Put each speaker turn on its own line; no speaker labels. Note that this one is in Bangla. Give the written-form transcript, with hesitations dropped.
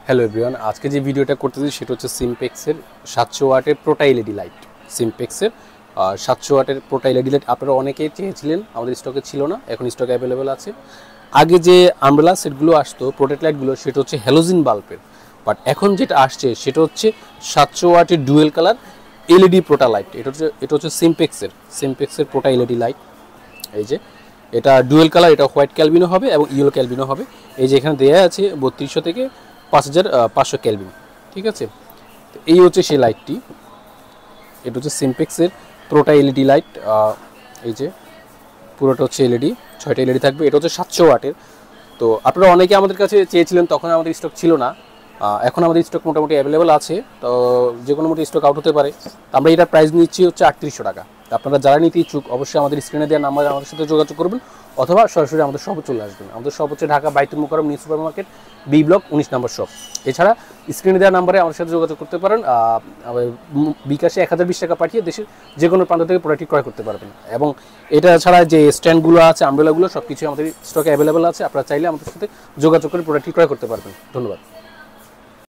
হ্যালো এভরিওয়ান, আজকে যে ভিডিওটা করতেছি সেটা হচ্ছে সিমপেক্সের 700 ওয়াটের প্রোটা এলইডি লাইট। সিমপেক্সের 700 ওয়াটের প্রোটা এলইডি লাইট আপনারা অনেকেই চেয়েছিলেন, আমাদের স্টকে ছিল না, এখন স্টকে অ্যাভেলেবেল আছে। আগে যে আমব্রেলা সেটগুলো আসতো প্রোটেক্ট লাইটগুলো সেটা হচ্ছে হ্যালোজিন বাল্বের, বাট এখন যেটা আসছে সেটা হচ্ছে 700 ওয়াটের ডুয়েল কালার এলইডি প্রোটা লাইট। এটা হচ্ছে সিমপেক্সের প্রোটা এলইডি লাইট। এই যে এটা ডুয়েল কালার, এটা হোয়াইট ক্যালভিনও হবে এবং ইয়েলো ক্যালভিনও হবে। এই যে এখানে দেয়া আছে 3200 থেকে 5500 ক্যালভিন, ঠিক আছে। তো এই হচ্ছে সেই লাইটটি, এটা হচ্ছে সিমপেক্সের প্রোটা এলইডি লাইট। এই যে পুরোটা হচ্ছে এলইডি, 6টা এলইডি থাকবে। এটা হচ্ছে 700 ওয়াটের। তো আপনারা অনেকে আমাদের কাছে চেয়েছিলেন, তখন আমাদের স্টক ছিল না, এখন আমাদের স্টক মোটামুটি অ্যাভেলেবেল আছে। তো যে কোনো মোটামুটি স্টক আউট হতে পারে। আমরা এটার প্রাইস নিচ্ছি হচ্ছে 3800 টাকা। আপনারা যারা নিতে ইচ্ছুক অবশ্যই আমাদের স্ক্রিনে দেওয়া নাম্বারে আমাদের সাথে যোগাযোগ করবেন, অথবা সরাসরি আমাদের শপে চলে আসবেন। আমাদের শপ হচ্ছে Dhaka Baitul Mukarram new super market, B block 19 number shop. এছাড়া স্ক্রিনে দেওয়া নাম্বারে আমাদের সাথে যোগাযোগ করতে পারেন। বিকাশে 1020 টাকা পাঠিয়ে দেশের যে কোনো প্রান্ত থেকে প্রোডাক্টটি ক্রয় করতে পারবেন। এবং এটা ছাড়া যে স্ট্যান্ডগুলো আছে, আমব্রেলাগুলো, সব কিছুই আমাদের স্টকে অ্যাভেলেবেল আছে। আপনারা চাইলে আমাদের সাথে যোগাযোগ করে প্রোডাক্টটি ক্রয় করতে পারবেন। ধন্যবাদ।